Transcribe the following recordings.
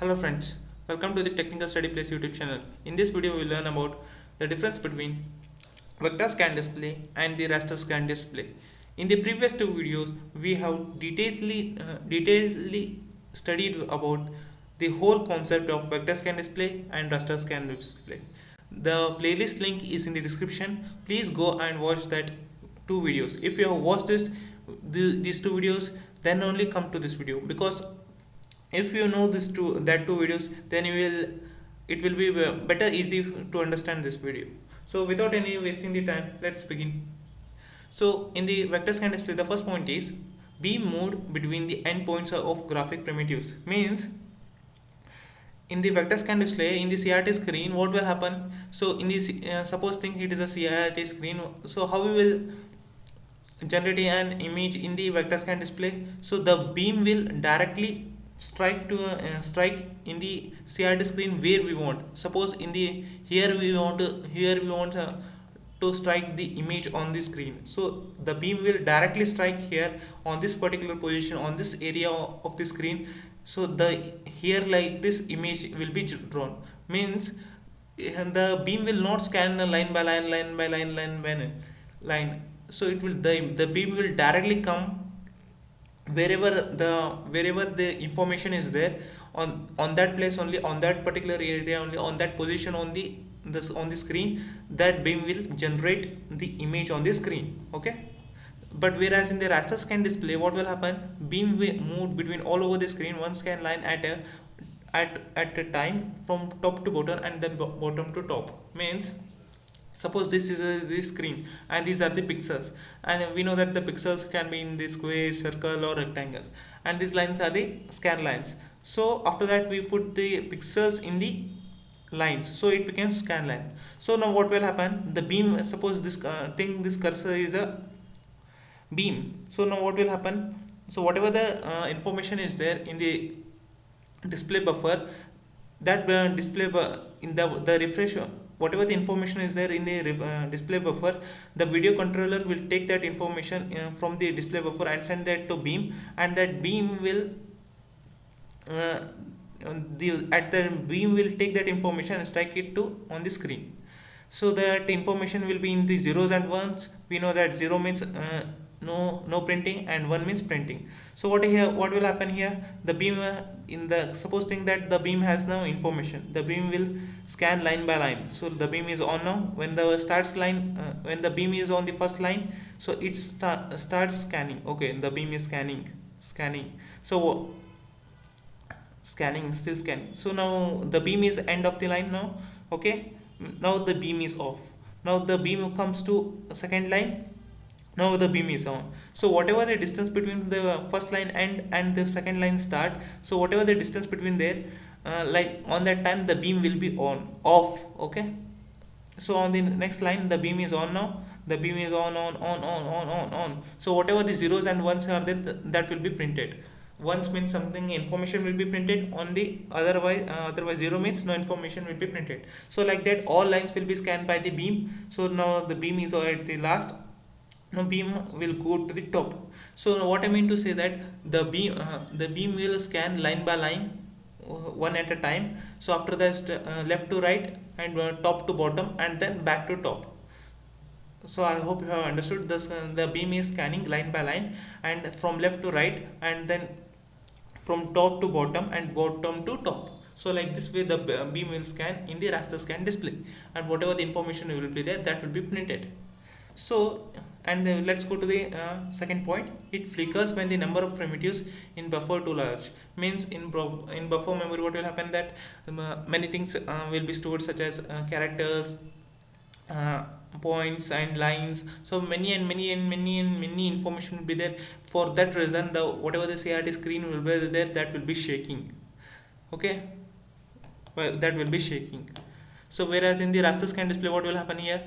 Hello friends, welcome to the Technical Study Place YouTube channel. In this video we will learn about the difference between vector scan display and the raster scan display. In the previous two videos we have detailedly studied about the whole concept of vector scan display and raster scan display. The playlist link is in the description. Please go and watch that two videos. If you have watched these two videos, then only come to this video, because if you know two videos, then you will it will be better easy to understand this video. So without any wasting the time, let's begin. So in the vector scan display, the first point is beam moved between the endpoints of graphic primitives. Means in the vector scan display, in the CRT screen, what will happen? So in the suppose think it is a CRT screen, so how we will generate an image in the vector scan display? So the beam will directly strike in the CRT screen where we want. Suppose in the here we want to strike the image on the screen. So the beam will directly strike here on this particular position, on this area of the screen. So the here like this image will be drawn. Means the beam will not scan line by line, line by line, line by line. So it will the beam will directly come wherever the information is there, on that place only, on that particular area only, on that position on the screen, that beam will generate the image on the screen. Okay, but whereas in the raster scan display, what will happen? Beam will move between all over the screen, one scan line at a time, from top to bottom and then bottom to top. Means suppose this is the screen and these are the pixels, and we know that the pixels can be in the square, circle or rectangle, and these lines are the scan lines. So after that we put the pixels in the lines, so it becomes scan line. So now what will happen? The beam, suppose this cursor is a beam. So now what will happen? So whatever the information is there in the display buffer, that in the refresh, whatever the information is there in the display buffer, the video controller will take that information from the display buffer and send that to beam, and that beam will uh, the beam will take that information and strike it to on the screen. So that information will be in the zeros and ones. We know that zero means no printing and one means printing. So what will happen here? The beam in the suppose thing that the beam has now information, the beam will scan line by line. So the beam is on now. When the starts line when the beam is on the first line, so it starts scanning. Okay, the beam is scanning. So scanning, still scanning. So now the beam is end of the line now. Okay, now the beam is off. Now the beam comes to second line. Now the beam is on. So whatever the distance between the first line end and the second line start, so whatever the distance between there, like on that time the beam will be off. Okay, so on the next line the beam is on now. The beam is on. So whatever the zeros and ones are there, that will be printed. Ones means something information will be printed on the, otherwise zero means no information will be printed. So like that all lines will be scanned by the beam. So now the beam is at the last. Now beam will go to the top. So what I mean to say that the beam will scan line by line, one at a time. So after that left to right and top to bottom and then back to top. So I hope you have understood this. The beam is scanning line by line and from left to right and then from top to bottom and bottom to top. So like this way the beam will scan in the raster scan display, and whatever the information will be there, that will be printed. So and let's go to the second point. It flickers when the number of primitives in buffer too large. Means in buffer memory, what will happen? That many things will be stored, such as characters, uh, points and lines. So many information will be there. For that reason, the whatever the CRT screen will be there, that will be shaking. Okay, well, that will be shaking. So whereas in the raster scan display, what will happen here?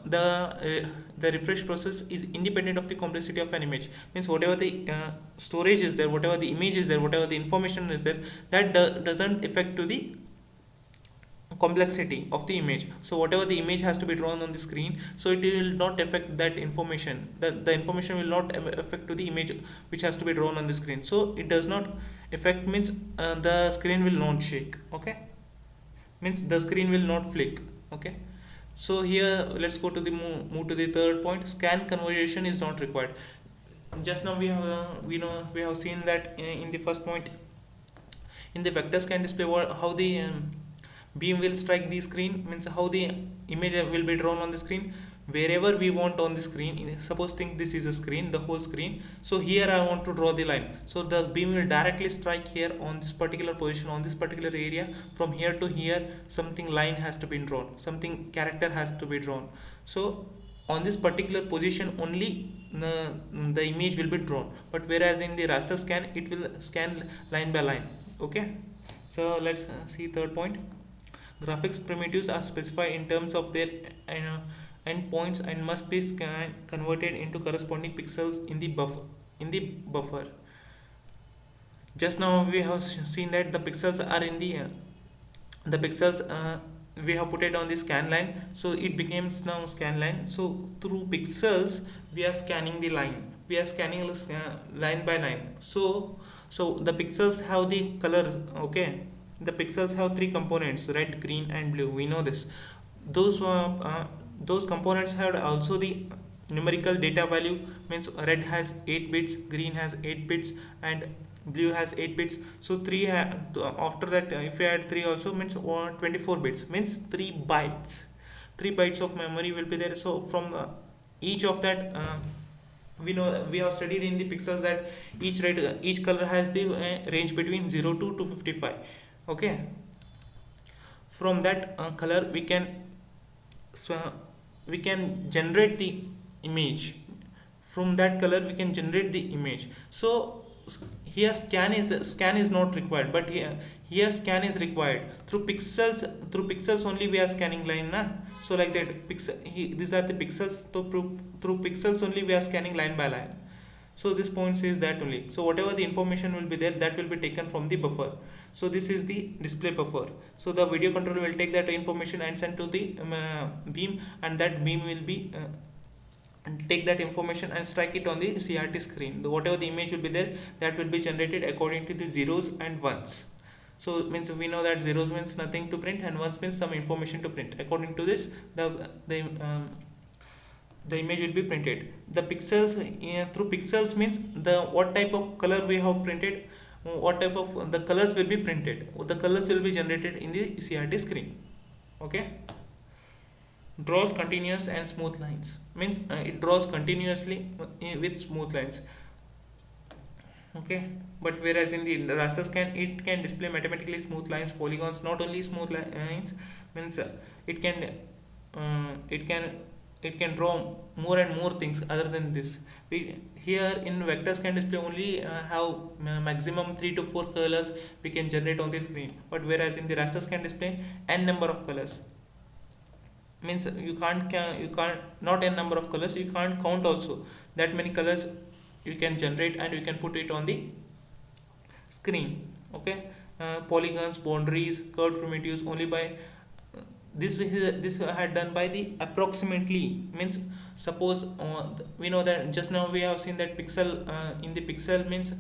The refresh process is independent of the complexity of an image. Means whatever the storage is there, whatever the image is there, whatever the information is there, that doesn't affect to the complexity of the image. So whatever the image has to be drawn on the screen, so it will not affect that information, the information will not affect to the image which has to be drawn on the screen. So it does not affect means the screen will not shake. Okay, means the screen will not flick. Okay, so here let's go to the move to the third point. Scan conversion is not required. Just now we have seen that in the first point, in the vector scan display, how the beam will strike the screen, means how the image will be drawn on the screen wherever we want on the screen. Suppose think this is a screen, the whole screen. So here I want to draw the line, so the beam will directly strike here on this particular position, on this particular area. From here to here something line has to be drawn, something character has to be drawn. So on this particular position only the image will be drawn, but whereas in the raster scan it will scan line by line. Okay, so let's see third point. Graphics primitives are specified in terms of their endpoints and must be converted into corresponding pixels in the buffer. Just now we have seen that the pixels are in the pixels we have put it on the scan line, so it becomes now scan line. So through pixels we are scanning the line, we are scanning line by line. So the pixels have the color. Okay, the pixels have three components: red, green and blue. We know this. Those components have also the numerical data value, means red has 8 bits, green has 8 bits and blue has 8 bits. So after that if you add 3 also means 24 bits, means 3 bytes of memory will be there. So from each of that we know, we have studied in the pixels that each color has the range between 0 to 255. Okay, from that color we can generate the image. From that color we can generate the image. So here scan is not required, but here scan is required. Through pixels only we are scanning line na. So like that these are the pixels. So through pixels only we are scanning line by line. So this point says that only. So whatever the information will be there, that will be taken from the buffer. So this is the display buffer. So the video controller will take that information and send to the beam, and that beam will be take that information and strike it on the CRT screen. Whatever the image will be there, that will be generated according to the zeros and ones. So it means we know that zeros means nothing to print and ones means some information to print. According to this, the image will be printed. The pixels through pixels means the what type of color we have printed, what type of the colors will be printed, the colors will be generated in the CRT screen. Okay, draws continuous and smooth lines, means it draws continuously with smooth lines. Okay, but whereas in the raster scan it can display mathematically smooth lines, polygons. Not only smooth lines, means it can it can draw more and more things other than this. We here in vectors can display only have maximum 3 to 4 colors we can generate on the screen, but whereas in the rasters can display n number of colors. Means you can't not n number of colors, you can't count also that many colors you can generate and you can put it on the screen. Okay, polygons, boundaries, curved primitives only by this had done by the approximately, means suppose we know that just now we have seen that pixel in the pixel means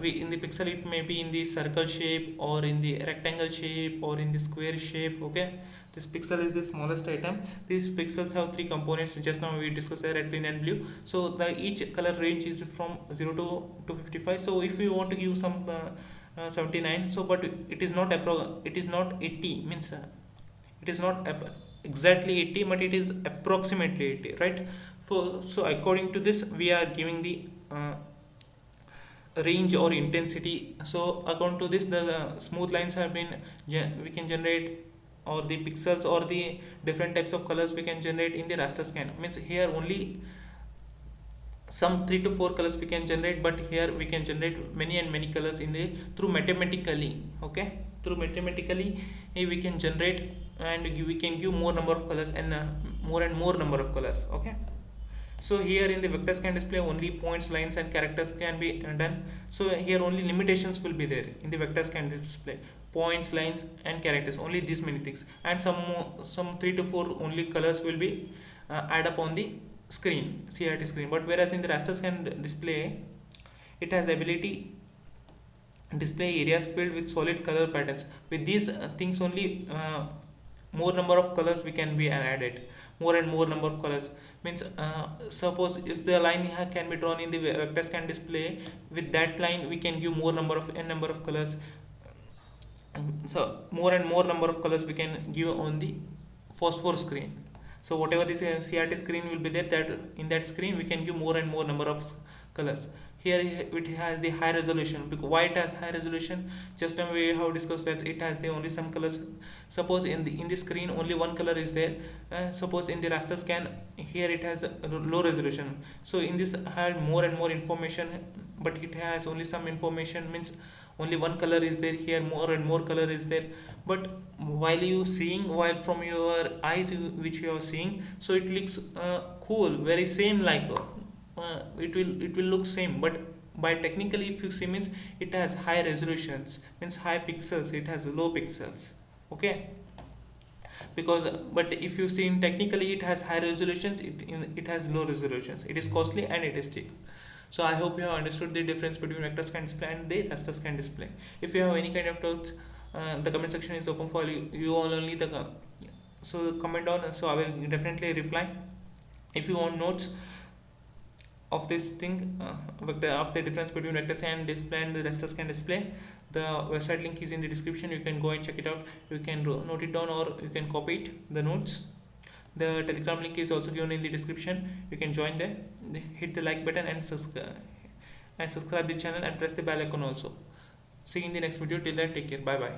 in the pixel it may be in the circle shape or in the rectangle shape or in the square shape. Okay, this pixel is the smallest item. These pixels have three components. Just now we discussed the red, green and blue. So the each color range is from 0 to 255. So if you want to give some 79, so but it is not it is not 80, means it is not exactly 80, but it is approximately 80, right? So according to this we are giving the range or intensity. So according to this the smooth lines have been we can generate, or the pixels or the different types of colors we can generate in the raster scan. Means here only some 3 to 4 colors we can generate, but here we can generate many and many colors in the through mathematically. Okay, through mathematically we can generate and we can give more number of colors and more number of colors. Okay, So here in the vector scan display only points, lines and characters can be done. So here only limitations will be there in the vector scan display: points, lines and characters, only these many things, and some 3 to 4 only colors will be add up on the screen, CRT screen. But whereas in the raster scan display, it has ability display areas filled with solid color patterns. With these things only, more number of colors we can be added, more and more number of colors. Means suppose if the line can be drawn in the vector scan display, with that line we can give more number of n number of colors. So more and more number of colors we can give on the phosphor screen. So whatever this CRT screen will be there, that in that screen we can give more and more number of colors. Here it has the high resolution. Because why it has high resolution? Just now we have discussed that it has the only some colors. Suppose in the screen only one color is there. Suppose in the raster scan, here it has a low resolution. So in this had more and more information, but it has only some information, means only one color is there. Here more and more color is there. But while from your eyes which you are seeing, so it looks cool, very same, like it will look same. But by technically if you see, means it has high resolutions, means high pixels, it has low pixels. Okay, because but if you see in technically it has high resolutions, it has low resolutions, it is costly and it is cheap. So I hope you have understood the difference between vector scan display and the raster scan display. If you have any kind of doubts, the comment section is open for you all only. So comment down, so I will definitely reply. If you want notes of this thing, of the difference between vector scan display and the raster scan display, the website link is in the description. You can go and check it out. You can note it down, or you can copy it, the notes. The telegram link is also given in the description. You can join there. Hit the like button and subscribe the channel and press the bell icon also. See you in the next video. Till then, take care. Bye bye.